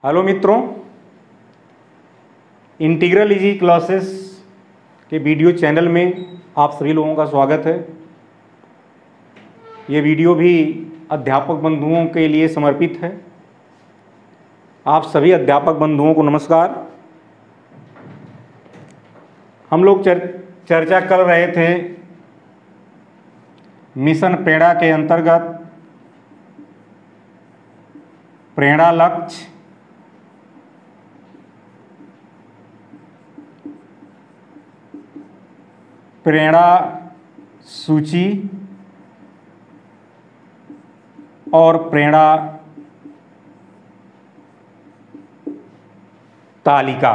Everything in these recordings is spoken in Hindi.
हेलो मित्रों, इंटीग्रल इजी क्लासेस के वीडियो चैनल में आप सभी लोगों का स्वागत है। ये वीडियो भी अध्यापक बंधुओं के लिए समर्पित है। आप सभी अध्यापक बंधुओं को नमस्कार। हम लोग चर्चा कर रहे थे मिशन प्रेरणा के अंतर्गत प्रेरणा लक्ष्य, प्रेरणा सूची और प्रेरणा तालिका।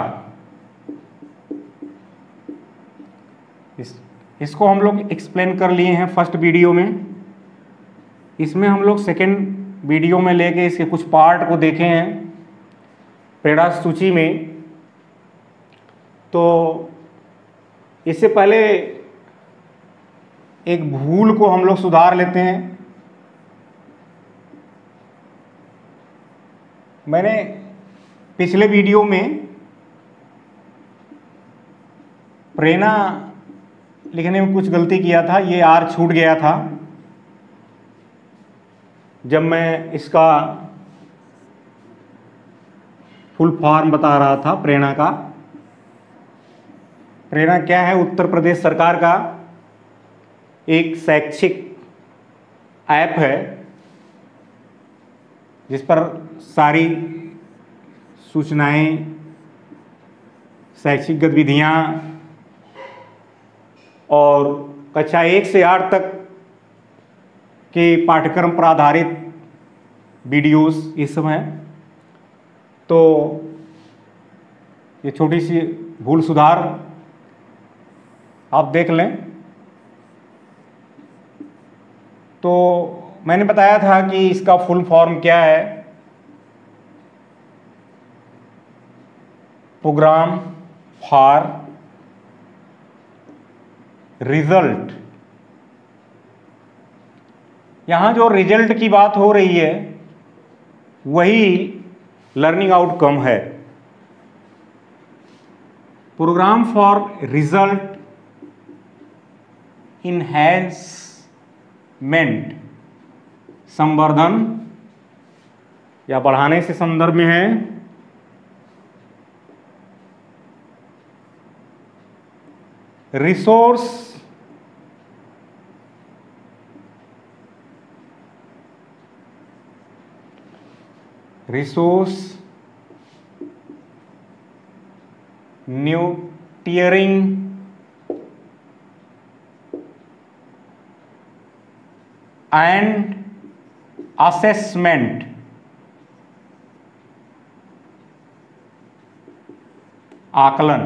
इसको हम लोग एक्सप्लेन कर लिए हैं फर्स्ट वीडियो में। इसमें हम लोग सेकेंड वीडियो में लेके इसके कुछ पार्ट को देखे हैं प्रेरणा सूची में। तो इससे पहले एक भूल को हम लोग सुधार लेते हैं। मैंने पिछले वीडियो में प्रेरणा लिखने में कुछ गलती किया था, ये आर छूट गया था जब मैं इसका फुल फॉर्म बता रहा था प्रेरणा का। प्रेरणा क्या है? उत्तर प्रदेश सरकार का एक शैक्षिक ऐप है जिस पर सारी सूचनाएं, शैक्षिक गतिविधियां और कक्षा 1 से 8 तक के पाठ्यक्रम पर आधारित वीडियोस इस समय। तो ये छोटी सी भूल सुधार आप देख लें। तो मैंने बताया था कि इसका फुल फॉर्म क्या है। Programme for result. यहाँ जो रिजल्ट की बात हो रही है वही लर्निंग आउटकम है। प्रोग्राम फॉर रिजल्ट इनहैंसमेंट, संवर्धन या बढ़ाने से संदर्भ में है। रिसोर्स न्यूट्रियरिंग एंड असेसमेंट, आकलन।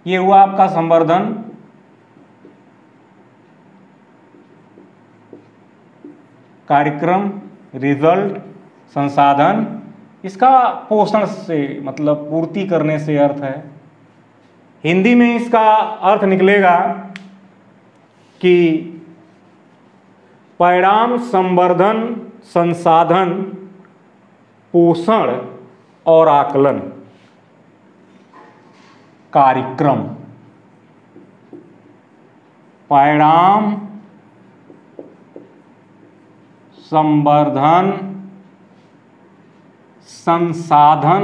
ये हुआ आपका संवर्धन। कार्यक्रम, रिजल्ट, संसाधन, इसका पोषण से मतलब पूर्ति करने से अर्थ है। हिंदी में इसका अर्थ निकलेगा कि परिणाम, संवर्धन, संसाधन, पोषण और आकलन। कार्यक्रम, परिणाम, संवर्धन, संसाधन,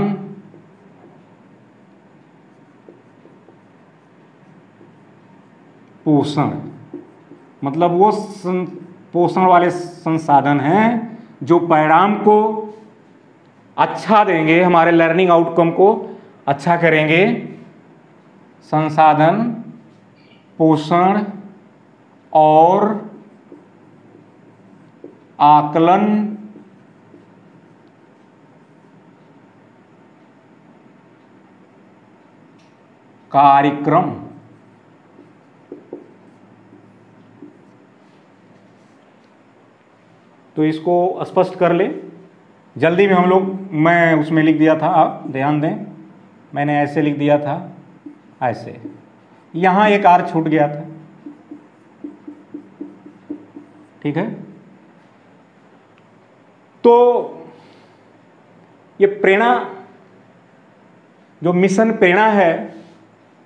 पोषण। मतलब वो पोषण वाले संसाधन हैं जो परिणाम को अच्छा देंगे, हमारे लर्निंग आउटकम को अच्छा करेंगे। संसाधन, पोषण और आकलन कार्यक्रम। तो इसको स्पष्ट कर ले। जल्दी में हम लोग, मैं उसमें लिख दिया था, आप ध्यान दें, मैंने ऐसे लिख दिया था, ऐसे। यहाँ एक आर छूट गया था, ठीक है। तो ये प्रेरणा, जो मिशन प्रेरणा है,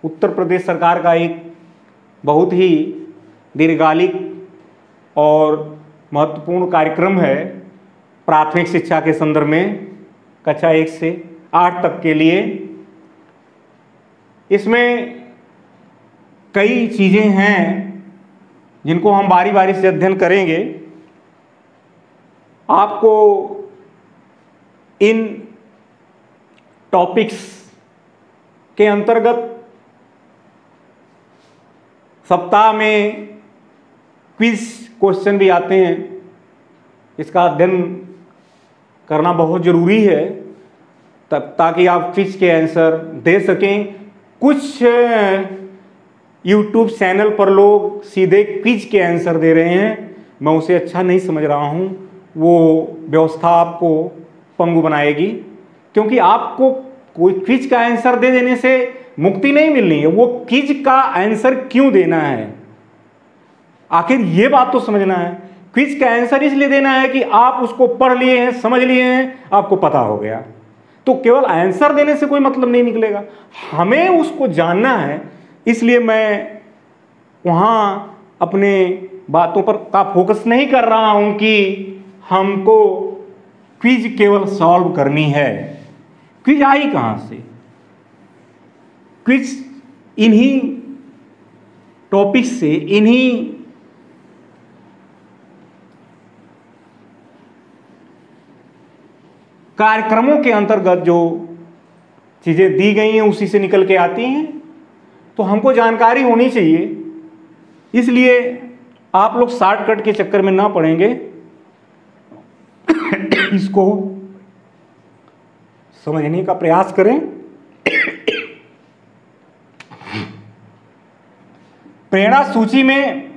उत्तर प्रदेश सरकार का एक बहुत ही दीर्घकालिक और महत्वपूर्ण कार्यक्रम है प्राथमिक शिक्षा के संदर्भ में कक्षा 1 से 8 तक के लिए। इसमें कई चीज़ें हैं जिनको हम बारी बारी से अध्ययन करेंगे। आपको इन टॉपिक्स के अंतर्गत सप्ताह में क्विज क्वेश्चन भी आते हैं। इसका अध्ययन करना बहुत ज़रूरी है तब ताकि आप क्विज के आंसर दे सकें। कुछ यूट्यूब चैनल पर लोग सीधे क्विज के आंसर दे रहे हैं, मैं उसे अच्छा नहीं समझ रहा हूँ। वो व्यवस्था आपको पंगु बनाएगी, क्योंकि आपको कोई क्विज का आंसर दे देने से मुक्ति नहीं मिलनी है। वो क्विज का आंसर क्यों देना है, आखिर ये बात तो समझना है। क्विज का आंसर इसलिए देना है कि आप उसको पढ़ लिए हैं, समझ लिए हैं, आपको पता हो गया। तो केवल आंसर देने से कोई मतलब नहीं निकलेगा, हमें उसको जानना है। इसलिए मैं वहाँ अपने बातों पर का फोकस नहीं कर रहा हूँ कि हमको क्विज केवल सॉल्व करनी है। क्विज आई कहाँ से? क्विज इन्हीं टॉपिक्स से, इन्हीं कार्यक्रमों के अंतर्गत जो चीज़ें दी गई हैं उसी से निकल के आती हैं। तो हमको जानकारी होनी चाहिए, इसलिए आप लोग शॉर्टकट के चक्कर में ना पड़ेंगे, इसको समझने का प्रयास करें। प्रेरणा सूची में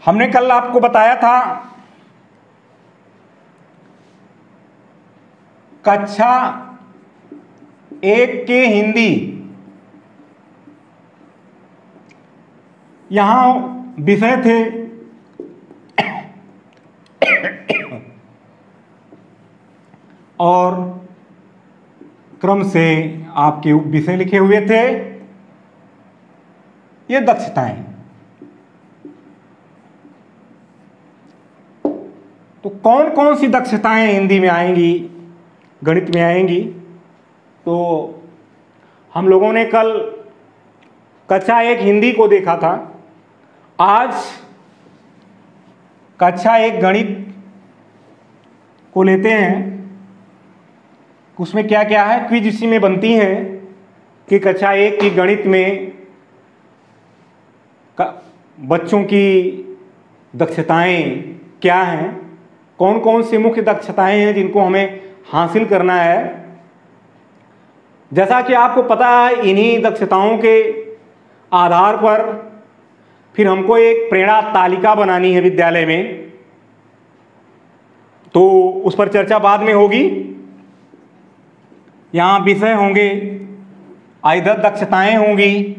हमने कल आपको बताया था कक्षा 1 के हिंदी, यहां विषय थे और क्रम से आपके विषय लिखे हुए थे ये दक्षताएं। तो कौन कौन सी दक्षताएं हिंदी में आएंगी, गणित में आएंगी? तो हम लोगों ने कल कक्षा 1 हिंदी को देखा था। आज कक्षा 1 गणित को लेते हैं। उसमें क्या क्या है, क्विज इसी में बनती हैं कि कक्षा 1 की गणित में बच्चों की दक्षताएं क्या हैं, कौन कौन सी मुख्य दक्षताएं हैं जिनको हमें हासिल करना है। जैसा कि आपको पता है, इन्हीं दक्षताओं के आधार पर फिर हमको एक प्रेरणा तालिका बनानी है विद्यालय में, तो उस पर चर्चा बाद में होगी। यहाँ विषय होंगे, इधर दक्षताएं होंगी,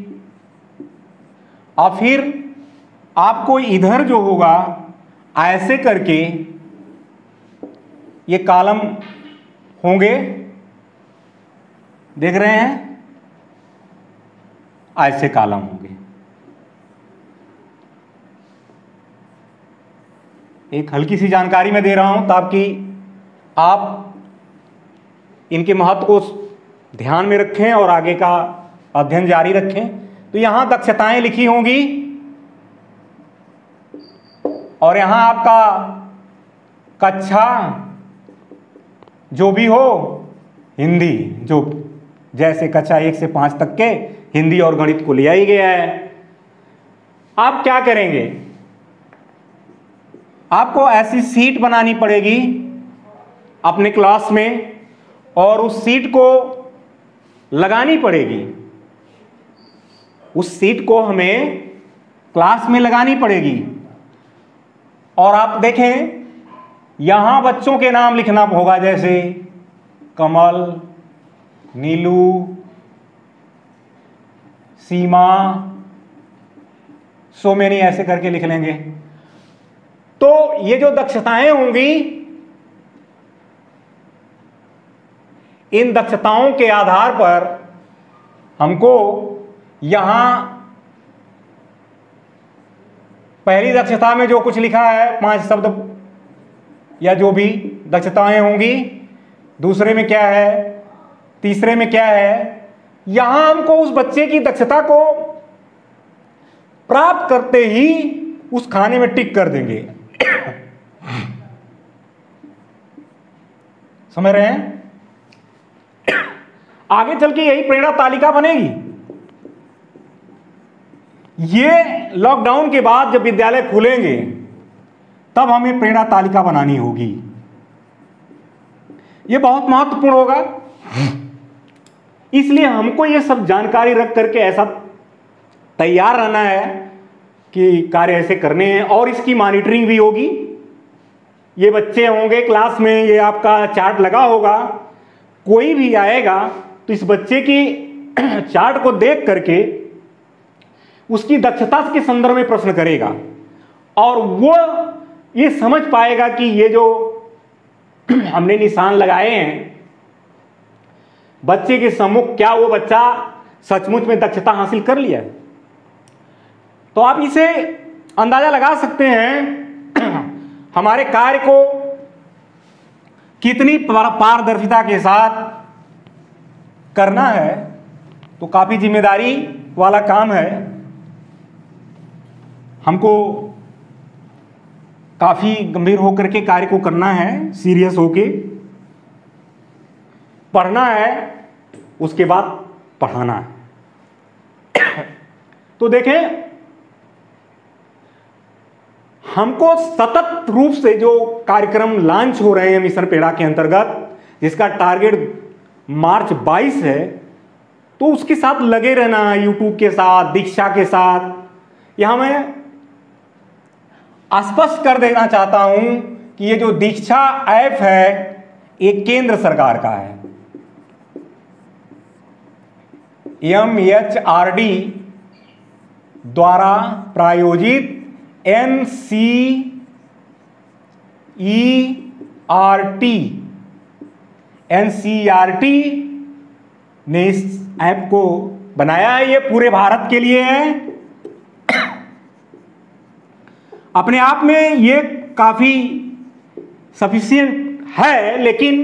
और फिर आपको इधर जो होगा ऐसे करके ये कॉलम होंगे, देख रहे हैं, ऐसे कॉलम होंगे। एक हल्की सी जानकारी मैं दे रहा हूं ताकि आप इनके महत्व को ध्यान में रखें और आगे का अध्ययन जारी रखें। तो यहां दक्षताएं लिखी होंगी और यहां आपका कक्षा जो भी हो, हिंदी, जो जैसे कक्षा 1 से 5 तक के हिंदी और गणित को लिया ही गया है। आप क्या करेंगे, आपको ऐसी सीट बनानी पड़ेगी अपने क्लास में और उस सीट को लगानी पड़ेगी। उस सीट को हमें क्लास में लगानी पड़ेगी। और आप देखें, यहां बच्चों के नाम लिखना होगा, जैसे कमल, नीलू, सीमा, सो मेनी ऐसे करके लिख लेंगे। तो ये जो दक्षताएं होंगी, इन दक्षताओं के आधार पर हमको यहां पहली दक्षता में जो कुछ लिखा है 5 शब्द या जो भी दक्षताएं होंगी, दूसरे में क्या है, तीसरे में क्या है, यहां हमको उस बच्चे की दक्षता को प्राप्त करते ही उस खाने में टिक कर देंगे। समझ रहे हैं? आगे चल के यही प्रेरणा तालिका बनेगी। ये लॉकडाउन के बाद जब विद्यालय खुलेंगे तब हमें प्रेरणा तालिका बनानी होगी। ये बहुत महत्वपूर्ण होगा, इसलिए हमको ये सब जानकारी रख करके ऐसा तैयार रहना है कि कार्य ऐसे करने हैं, और इसकी मॉनिटरिंग भी होगी। ये बच्चे होंगे क्लास में, ये आपका चार्ट लगा होगा, कोई भी आएगा तो इस बच्चे की चार्ट को देख करके उसकी दक्षता के संदर्भ में प्रश्न करेगा, और वो ये समझ पाएगा कि ये जो हमने निशान लगाए हैं बच्चे के सम्मुख, क्या वो बच्चा सचमुच में दक्षता हासिल कर लिया है। तो आप इसे अंदाजा लगा सकते हैं हमारे कार्य को कितनी पारदर्शिता के साथ करना है। तो काफी जिम्मेदारी वाला काम है, हमको काफी गंभीर होकर के कार्य को करना है, सीरियस होके पढ़ना है, उसके बाद पढ़ाना है। तो देखें, हमको सतत रूप से जो कार्यक्रम लॉन्च हो रहे हैं मिशन प्रेरणा के अंतर्गत, जिसका टारगेट मार्च 22 है, तो उसके साथ लगे रहना है, यूट्यूब के साथ, दीक्षा के साथ। यहां मैं स्पष्ट कर देना चाहता हूं कि ये जो दीक्षा ऐप है ये केंद्र सरकार का है, MHRD द्वारा प्रायोजित NCERT ने इस ऐप को बनाया है। ये पूरे भारत के लिए है। अपने आप में ये काफी सफिशिएंट है, लेकिन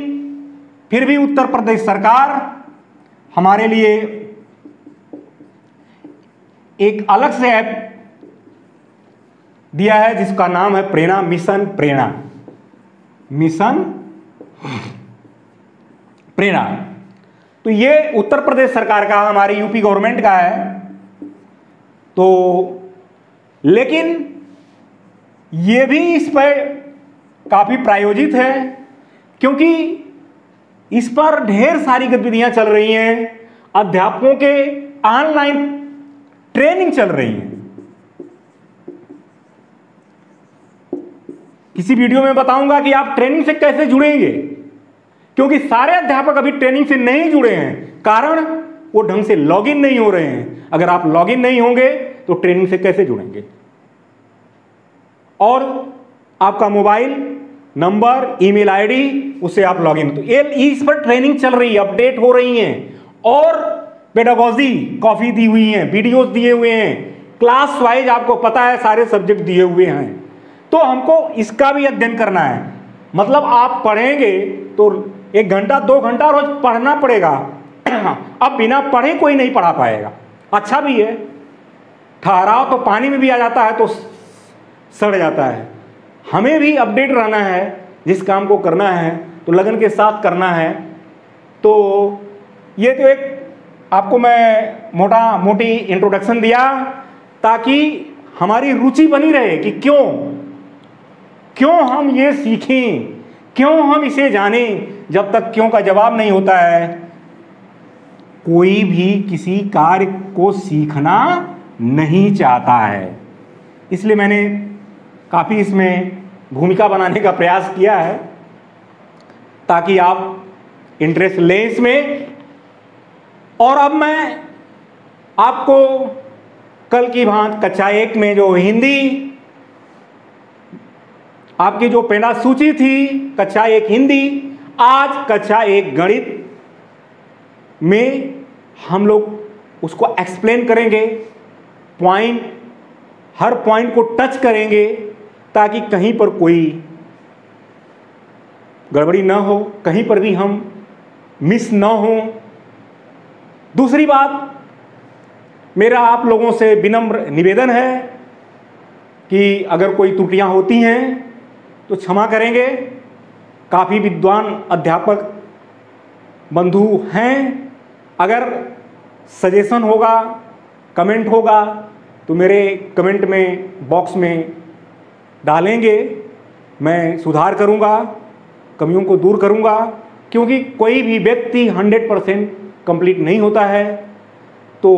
फिर भी उत्तर प्रदेश सरकार हमारे लिए एक अलग से ऐप दिया है जिसका नाम है प्रेरणा, मिशन प्रेरणा, मिशन प्रेरणा। तो ये उत्तर प्रदेश सरकार का, हमारी यूपी गवर्नमेंट का है। तो लेकिन ये भी इस पर काफी प्रायोजित है, क्योंकि इस पर ढेर सारी गतिविधियां चल रही हैं, अध्यापकों के ऑनलाइन ट्रेनिंग चल रही है। किसी वीडियो में बताऊंगा कि आप ट्रेनिंग से कैसे जुड़ेंगे, क्योंकि सारे अध्यापक अभी ट्रेनिंग से नहीं जुड़े हैं, कारण वो ढंग से लॉगिन नहीं हो रहे हैं। अगर आप लॉगिन नहीं होंगे तो ट्रेनिंग से कैसे जुड़ेंगे। और आपका मोबाइल नंबर, ईमेल आईडी, उससे आप लॉगिन, तो ये इस पर ट्रेनिंग चल रही है, अपडेट हो रही हैं, और पेडागोजी काफी दी हुई हैं, वीडियोस दिए हुए हैं, क्लास वाइज आपको पता है सारे सब्जेक्ट दिए हुए हैं। तो हमको इसका भी अध्ययन करना है। मतलब आप पढ़ेंगे तो 1 घंटा 2 घंटा रोज पढ़ना पड़ेगा। अब बिना पढ़े कोई नहीं पढ़ा पाएगा। अच्छा भी है, ठहराव तो पानी में भी आ जाता है तो सड़ जाता है। हमें भी अपडेट रहना है, जिस काम को करना है तो लगन के साथ करना है। तो ये तो एक आपको मैं मोटी इंट्रोडक्शन दिया, ताकि हमारी रुचि बनी रहे कि क्यों हम ये सीखें, क्यों हम इसे जानें। जब तक क्यों का जवाब नहीं होता है, कोई भी किसी कार्य को सीखना नहीं चाहता है। इसलिए मैंने काफ़ी इसमें भूमिका बनाने का प्रयास किया है, ताकि आप इंटरेस्ट लें इसमें। और अब मैं आपको कल की भांति कक्षा 1 में जो हिंदी आपकी जो पेड़ा सूची थी, कक्षा 1 हिंदी, आज कक्षा 1 गणित में हम लोग उसको एक्सप्लेन करेंगे, पॉइंट, हर पॉइंट को टच करेंगे ताकि कहीं पर कोई गड़बड़ी ना हो, कहीं पर भी हम मिस ना हो। दूसरी बात, मेरा आप लोगों से विनम्र निवेदन है कि अगर कोई त्रुटियां होती हैं तो क्षमा करेंगे। काफ़ी विद्वान अध्यापक बंधु हैं, अगर सजेशन होगा, कमेंट होगा तो मेरे कमेंट में बॉक्स में डालेंगे, मैं सुधार करूंगा, कमियों को दूर करूंगा, क्योंकि कोई भी व्यक्ति 100% कंप्लीट नहीं होता है। तो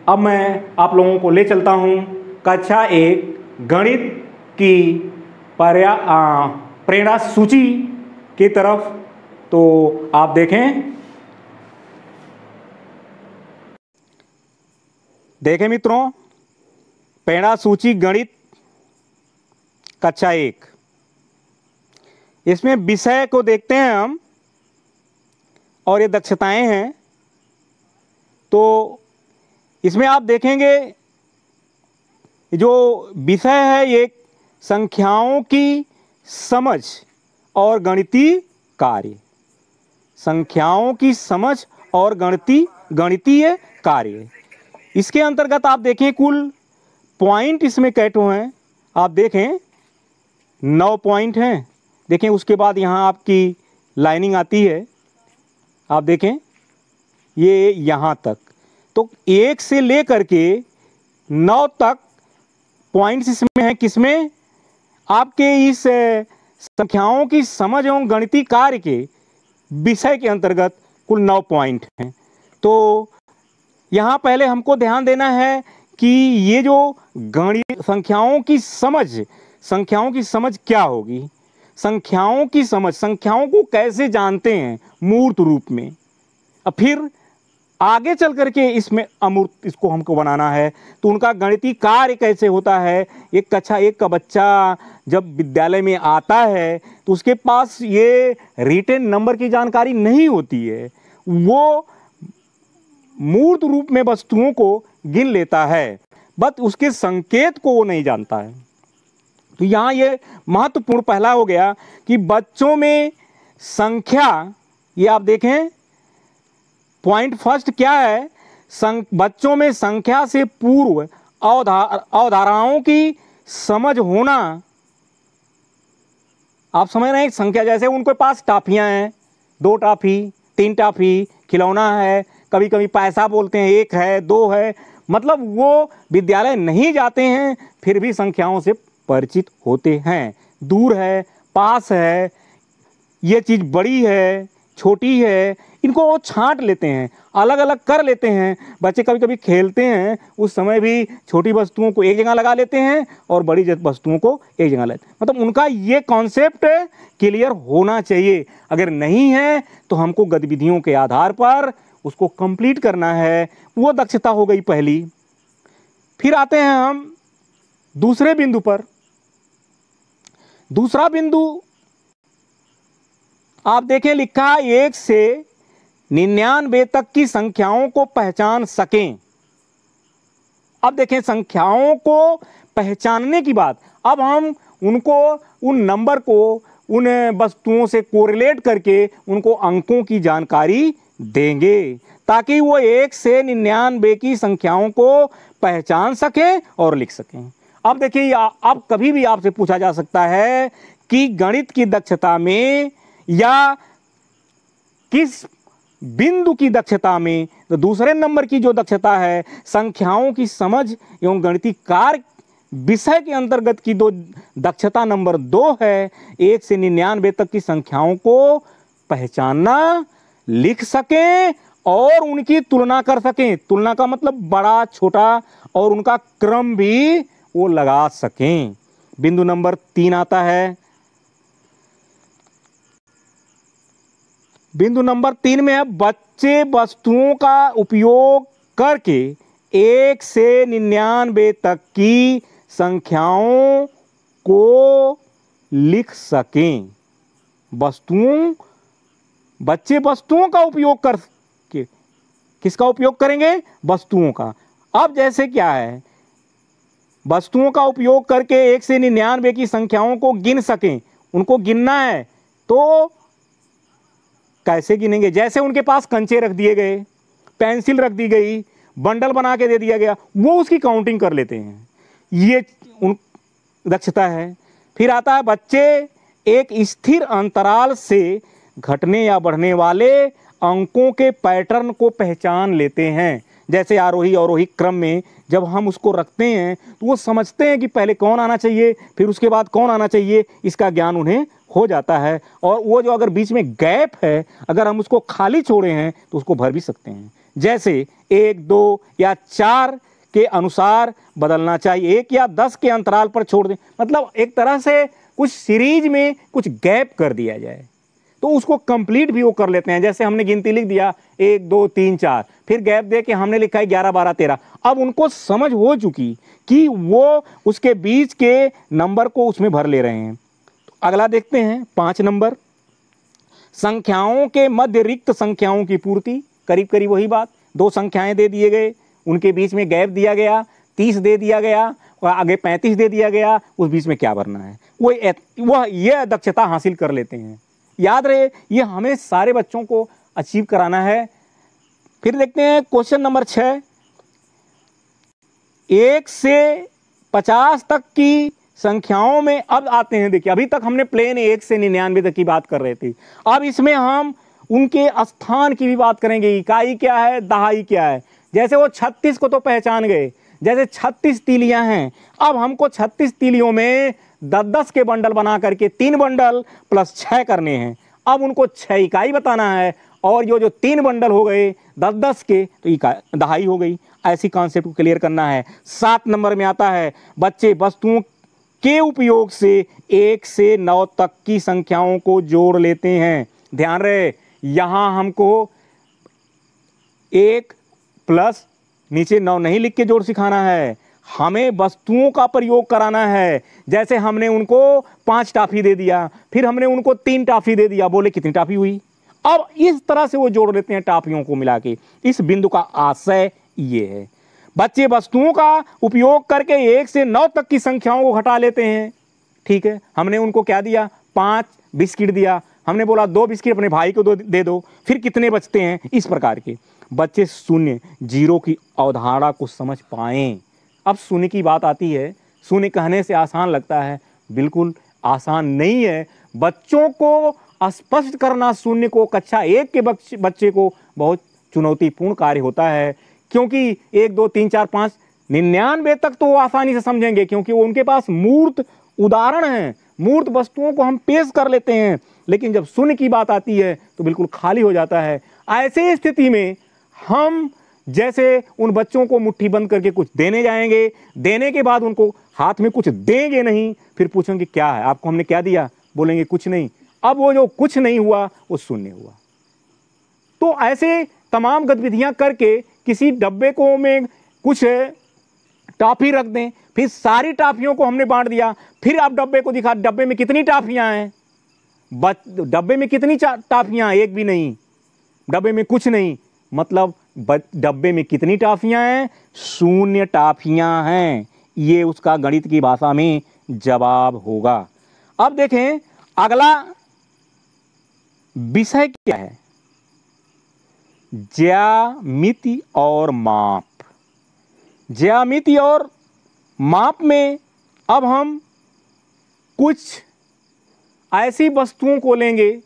अब मैं आप लोगों को ले चलता हूं कक्षा 1 गणित की प्रेरणा सूची की तरफ। तो आप देखें मित्रों, प्रेरणा सूची गणित कक्षा 1, इसमें विषय को देखते हैं हम और ये दक्षताएं हैं। तो इसमें आप देखेंगे जो विषय है ये संख्याओं की समझ और गणितीय कार्य, संख्याओं की समझ और गणितीय कार्य। इसके अंतर्गत आप देखें कुल पॉइंट इसमें कैटो हैं, आप देखें 9 पॉइंट हैं। देखें उसके बाद यहाँ आपकी लाइनिंग आती है, आप देखें ये यहाँ तक, तो 1 से लेकर के 9 तक पॉइंट्स इसमें हैं। किसमें? आपके इस संख्याओं की समझ एवं गणितीय कार्य के विषय के अंतर्गत कुल 9 पॉइंट हैं। तो यहाँ पहले हमको ध्यान देना है कि ये जो गणित संख्याओं की समझ क्या होगी, संख्याओं की समझ, संख्याओं को कैसे जानते हैं मूर्त रूप में, और फिर आगे चल करके इसमें अमूर्त इसको हमको बनाना है। तो उनका गणितीय कार्य कैसे होता है। एक कक्षा 1 का बच्चा जब विद्यालय में आता है तो उसके पास ये रिटेन नंबर की जानकारी नहीं होती है, वो मूर्त रूप में वस्तुओं को गिन लेता है, बस उसके संकेत को वो नहीं जानता है। तो यहाँ ये महत्वपूर्ण पहला हो गया कि बच्चों में संख्या, ये आप देखें पॉइंट फर्स्ट क्या है, बच्चों में संख्या से पूर्व अवधारणाओं की समझ होना। आप समझ रहे हैं, संख्या जैसे उनके पास टॉफियां हैं, 2 टॉफी 3 टॉफी, खिलौना है, कभी कभी पैसा बोलते हैं, 1 है 2 है, मतलब वो विद्यालय नहीं जाते हैं फिर भी संख्याओं से परिचित होते हैं। दूर है, पास है, ये चीज़ बड़ी है, छोटी है, इनको वो छांट लेते हैं, अलग अलग कर लेते हैं। बच्चे कभी कभी खेलते हैं, उस समय भी छोटी वस्तुओं को एक जगह लगा लेते हैं और बड़ी वस्तुओं को एक जगह लेते हैं। मतलब उनका ये कॉन्सेप्ट क्लियर होना चाहिए। अगर नहीं है तो हमको गतिविधियों के आधार पर उसको कंप्लीट करना है। वो दक्षता हो गई पहली। फिर आते हैं हम दूसरे बिंदु पर। दूसरा बिंदु आप देखें, लिखा है 1 से 99 तक की संख्याओं को पहचान सकें। अब देखें, संख्याओं को पहचानने की बात, अब हम उनको, उन नंबर को उन वस्तुओं से कोरिलेट करके उनको अंकों की जानकारी देंगे ताकि वो 1 से 99 की संख्याओं को पहचान सकें और लिख सकें। अब देखिए, अब कभी भी आपसे पूछा जा सकता है कि गणित की दक्षता में या किस बिंदु की दक्षता में, तो दूसरे नंबर की जो दक्षता है संख्याओं की समझ एवं गणितीय कार्य विषय के अंतर्गत की दो दक्षता नंबर 2 है, 1 से 99 तक की संख्याओं को पहचानना, लिख सकें और उनकी तुलना कर सकें। तुलना का मतलब बड़ा छोटा, और उनका क्रम भी वो लगा सकें। बिंदु नंबर 3 आता है। बिंदु नंबर 3 में है, बच्चे वस्तुओं का उपयोग करके 1 से 99 तक की संख्याओं को लिख सकें। बच्चे वस्तुओं का उपयोग कर के, किसका उपयोग करेंगे? वस्तुओं का। अब जैसे क्या है, वस्तुओं का उपयोग करके 1 से 99 की संख्याओं को गिन सकें, उनको गिनना है तो कैसे गिनेंगे? जैसे उनके पास कंचे रख दिए गए, पेंसिल रख दी गई, बंडल बना के दे दिया गया, वो उसकी काउंटिंग कर लेते हैं। ये उन दक्षता है। फिर आता है बच्चे एक स्थिर अंतराल से घटने या बढ़ने वाले अंकों के पैटर्न को पहचान लेते हैं। जैसे आरोही अवरोही क्रम में जब हम उसको रखते हैं तो वो समझते हैं कि पहले कौन आना चाहिए, फिर उसके बाद कौन आना चाहिए, इसका ज्ञान उन्हें हो जाता है। और वो जो अगर बीच में गैप है, अगर हम उसको खाली छोड़े हैं तो उसको भर भी सकते हैं। जैसे 1, 2 या 4 के अनुसार बदलना चाहिए, 1 या 10 के अंतराल पर छोड़ दें। मतलब एक तरह से कुछ सीरीज में कुछ गैप कर दिया जाए तो उसको कंप्लीट भी वो कर लेते हैं। जैसे हमने गिनती लिख दिया 1, 2, 3, 4, फिर गैप दे के हमने लिखा है 11, 12, 13। अब उनको समझ हो चुकी कि वो उसके बीच के नंबर को उसमें भर ले रहे हैं। तो अगला देखते हैं 5 नंबर, संख्याओं के मध्य रिक्त संख्याओं की पूर्ति। करीब करीब वही बात, 2 संख्याएं दे दिए गए, उनके बीच में गैप दिया गया, 30 दे दिया गया और आगे 35 दे दिया गया, उस बीच में क्या भरना है, वह ये दक्षता हासिल कर लेते हैं। याद रहे, ये हमें सारे बच्चों को अचीव कराना है। फिर देखते हैं क्वेश्चन नंबर 6, 1 से 50 तक की संख्याओं में अब आते हैं। देखिए अभी तक हमने प्लेन 1 से 99 तक की बात कर रहे थे, अब इसमें हम उनके स्थान की भी बात करेंगे। इकाई क्या है, दहाई क्या है। जैसे वो 36 को तो पहचान गए, जैसे 36 तीलियां हैं, अब हमको 36 तीलियों में 10-10 के बंडल बना करके 3 बंडल प्लस 6 करने हैं। अब उनको 6 इकाई बताना है और ये जो 3 बंडल हो गए 10-10 के तो इकाई दहाई हो गई। ऐसी कॉन्सेप्ट को क्लियर करना है। 7 नंबर में आता है बच्चे वस्तुओं के उपयोग से 1 से 9 तक की संख्याओं को जोड़ लेते हैं। ध्यान रहे, यहां हमको 1 प्लस नीचे 9 नहीं लिख के जोड़ सिखाना है, हमें वस्तुओं का प्रयोग कराना है। जैसे हमने उनको 5 टॉफी दे दिया, फिर हमने उनको 3 टॉफी दे दिया, बोले कितनी टॉफी हुई। अब इस तरह से वो जोड़ लेते हैं टॉफियों को मिला के। इस बिंदु का आशय ये है, बच्चे वस्तुओं का उपयोग करके 1 से 9 तक की संख्याओं को घटा लेते हैं। ठीक है, हमने उनको क्या दिया, 5 बिस्किट दिया, हमने बोला 2 बिस्किट अपने भाई को दे दो, फिर कितने बचते हैं। इस प्रकार के बच्चे शून्य, जीरो की अवधारणा को समझ पाएं। अब शून्य की बात आती है, शून्य कहने से आसान लगता है, बिल्कुल आसान नहीं है। बच्चों को स्पष्ट करना शून्य को कक्षा 1 के बच्चे को बहुत चुनौतीपूर्ण कार्य होता है, क्योंकि 1, 2, 3, 4, 5, 99 तक तो वो आसानी से समझेंगे, क्योंकि वो उनके पास मूर्त उदाहरण हैं, मूर्त वस्तुओं को हम पेश कर लेते हैं। लेकिन जब शून्य की बात आती है तो बिल्कुल खाली हो जाता है। ऐसे स्थिति में हम जैसे उन बच्चों को मुट्ठी बंद करके कुछ देने जाएंगे, देने के बाद उनको हाथ में कुछ देंगे नहीं, फिर पूछेंगे क्या है, आपको हमने क्या दिया, बोलेंगे कुछ नहीं। अब वो जो कुछ नहीं हुआ वो शून्य हुआ। तो ऐसे तमाम गतिविधियां करके किसी डब्बे को में कुछ टॉफी रख दें, फिर सारी टॉफियों को हमने बांट दिया, फिर आप डब्बे को दिखा, डब्बे में कितनी टॉफियां हैं, डब्बे में कितनी टॉफियां, एक भी नहीं, डब्बे में कुछ नहीं, मतलब डब्बे में कितनी टॉफियां हैं, शून्य टॉफियां हैं। ये उसका गणित की भाषा में जवाब होगा। अब देखें अगला विषय क्या है, ज्यामिति और माप। ज्यामिति और माप में अब हम कुछ ऐसी वस्तुओं को लेंगे,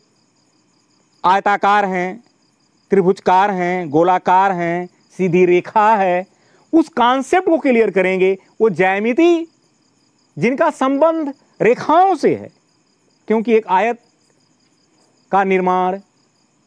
आयताकार हैं, त्रिभुजकार हैं, गोलाकार हैं, सीधी रेखा है, उस कॉन्सेप्ट को क्लियर करेंगे। वो ज्यामिति जिनका संबंध रेखाओं से है, क्योंकि एक आयत का निर्माण,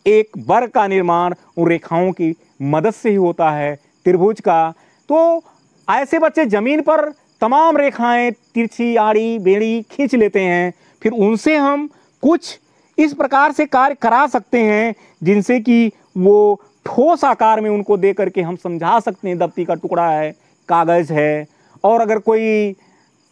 एक वर्ग का निर्माण उन रेखाओं की मदद से ही होता है, त्रिभुज का। तो ऐसे बच्चे जमीन पर तमाम रेखाएं तिरछी, आड़ी, बेड़ी खींच लेते हैं, फिर उनसे हम कुछ इस प्रकार से कार्य करा सकते हैं जिनसे कि वो ठोस आकार में उनको दे करके हम समझा सकते हैं दफ्ती का टुकड़ा है, कागज़ है। और अगर कोई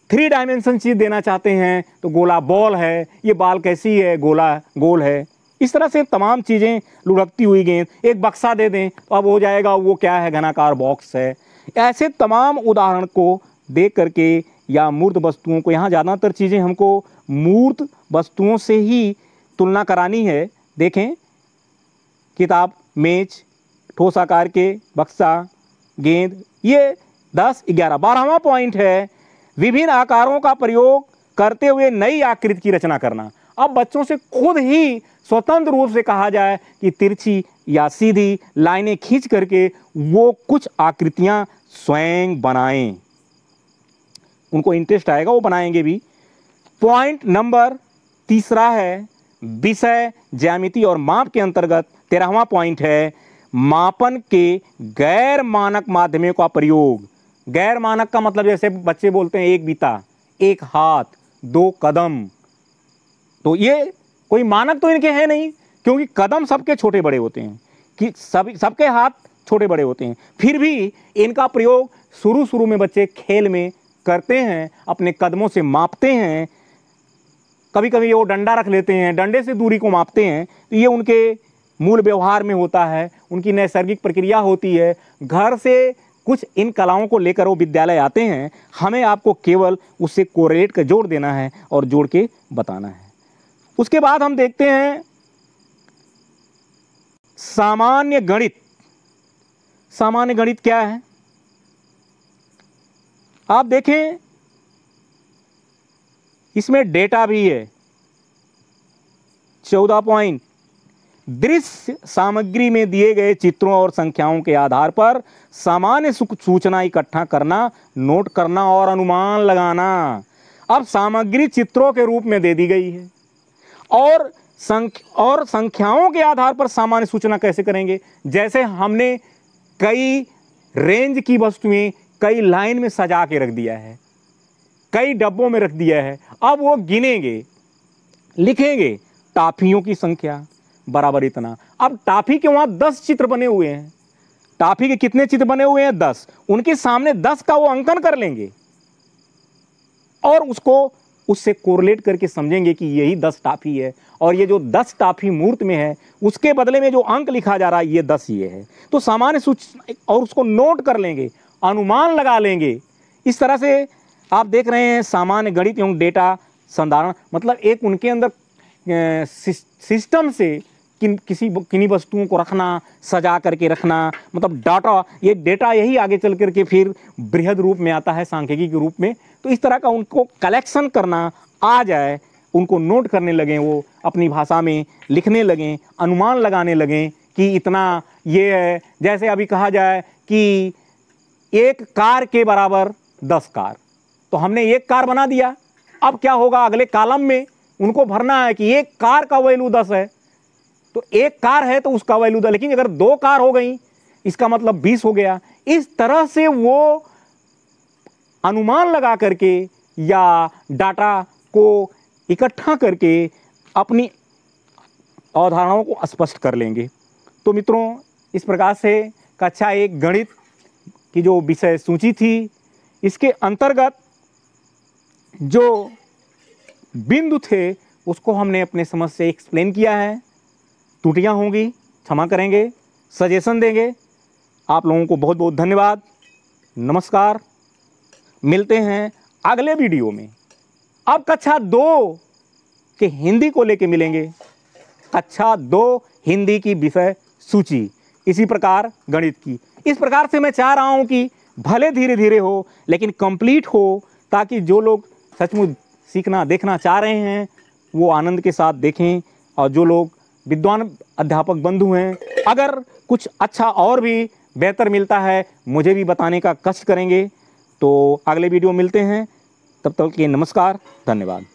3 डायमेंशन चीज़ देना चाहते हैं तो गोला बॉल है, ये बाल कैसी है, गोला गोल है। इस तरह से तमाम चीज़ें, लुढ़कती हुई गेंद, एक बक्सा दे दें तो अब हो जाएगा वो क्या है, घनाकार बॉक्स है। ऐसे तमाम उदाहरण को दे करके या मूर्त वस्तुओं को, यहाँ ज़्यादातर चीज़ें हमको मूर्त वस्तुओं से ही तुलना करानी है। देखें, किताब, मेज, ठोस आकार के बक्सा, गेंद, ये 10, 11। 12वां पॉइंट है विभिन्न आकारों का प्रयोग करते हुए नई आकृति की रचना करना। अब बच्चों से खुद ही स्वतंत्र रूप से कहा जाए कि तिरछी या सीधी लाइनें खींच करके वो कुछ आकृतियां स्वयं बनाएं। उनको इंटरेस्ट आएगा, वो बनाएंगे भी। पॉइंट नंबर 3 है विषय, ज्यामिति और माप के अंतर्गत 13वां पॉइंट है मापन के गैर मानक माध्यमों का प्रयोग। गैर मानक का मतलब जैसे बच्चे बोलते हैं 1 बीता, 1 हाथ, 2 कदम। तो ये कोई मानक तो इनके हैं नहीं, क्योंकि कदम सबके छोटे बड़े होते हैं, कि सबके हाथ छोटे बड़े होते हैं। फिर भी इनका प्रयोग शुरू में बच्चे खेल में करते हैं, अपने कदमों से मापते हैं। कभी कभी वो डंडा रख लेते हैं, डंडे से दूरी को मापते हैं। तो ये उनके मूल व्यवहार में होता है, उनकी नैसर्गिक प्रक्रिया होती है। घर से कुछ इन कलाओं को लेकर वो विद्यालय आते हैं, हमें आपको केवल उससे कोरिलेट कर जोड़ देना है और जोड़ के बताना है। उसके बाद हम देखते हैं सामान्य गणित। सामान्य गणित क्या है? आप देखें, इसमें डेटा भी है। 14 पॉइंट, दृश्य सामग्री में दिए गए चित्रों और संख्याओं के आधार पर सामान्य सूचना इकट्ठा करना, नोट करना और अनुमान लगाना। अब सामग्री चित्रों के रूप में दे दी गई है और संख्याओं के आधार पर सामान्य सूचना कैसे करेंगे? जैसे हमने कई रेंज की वस्तुएं कई लाइन में सजा के रख दिया है, कई डब्बों में रख दिया है। अब वो गिनेंगे, लिखेंगे टाफियों की संख्या बराबर इतना। अब टाफी के वहां 10 चित्र बने हुए हैं। टाफी के कितने चित्र बने हुए हैं? 10। उनके सामने 10 का वो अंकन कर लेंगे और उससे कोरिलेट करके समझेंगे कि यही 10 टाफी है, और ये जो 10 टाफी मूर्त में है उसके बदले में जो अंक लिखा जा रहा है ये 10 ये है। तो सामान्य सूचना, और उसको नोट कर लेंगे, अनुमान लगा लेंगे। इस तरह से आप देख रहे हैं सामान्य गणित एवं डेटा संधारण, मतलब एक उनके अंदर सिस्टम से किन्हीं वस्तुओं को रखना, सजा करके रखना, मतलब डाटा, ये डेटा यही आगे चल करके फिर बृहद रूप में आता है, सांख्यिकी के रूप में। तो इस तरह का उनको कलेक्शन करना आ जाए, उनको नोट करने लगें, वो अपनी भाषा में लिखने लगें, अनुमान लगाने लगें कि इतना ये है। जैसे अभी कहा जाए कि 1 कार के बराबर 10 कार, तो हमने 1 कार बना दिया। अब क्या होगा, अगले कॉलम में उनको भरना है कि 1 कार का वैल्यू 10 है, तो 1 कार है तो उसका वैल्यू 10, लेकिन अगर 2 कार हो गई इसका मतलब 20 हो गया। इस तरह से वो अनुमान लगा करके या डाटा को इकट्ठा करके अपनी अवधारणाओं को स्पष्ट कर लेंगे। तो मित्रों, इस प्रकार से कक्षा 1 गणित की जो विषय सूची थी, इसके अंतर्गत जो बिंदु थे उसको हमने अपने समझ से एक्सप्लेन किया है। त्रुटियां होंगी, क्षमा करेंगे, सजेशन देंगे। आप लोगों को बहुत बहुत धन्यवाद। नमस्कार, मिलते हैं अगले वीडियो में। अब कक्षा 2 के हिंदी को लेके मिलेंगे। कक्षा 2 हिंदी की विषय सूची, इसी प्रकार गणित की। इस प्रकार से मैं चाह रहा हूं कि भले धीरे धीरे हो लेकिन कंप्लीट हो, ताकि जो लोग सचमुच सीखना देखना चाह रहे हैं वो आनंद के साथ देखें, और जो लोग विद्वान अध्यापक बंधु हैं, अगर कुछ अच्छा और भी बेहतर मिलता है मुझे भी बताने का कष्ट करेंगे। तो अगले वीडियो मिलते हैं, तब तक के नमस्कार, धन्यवाद।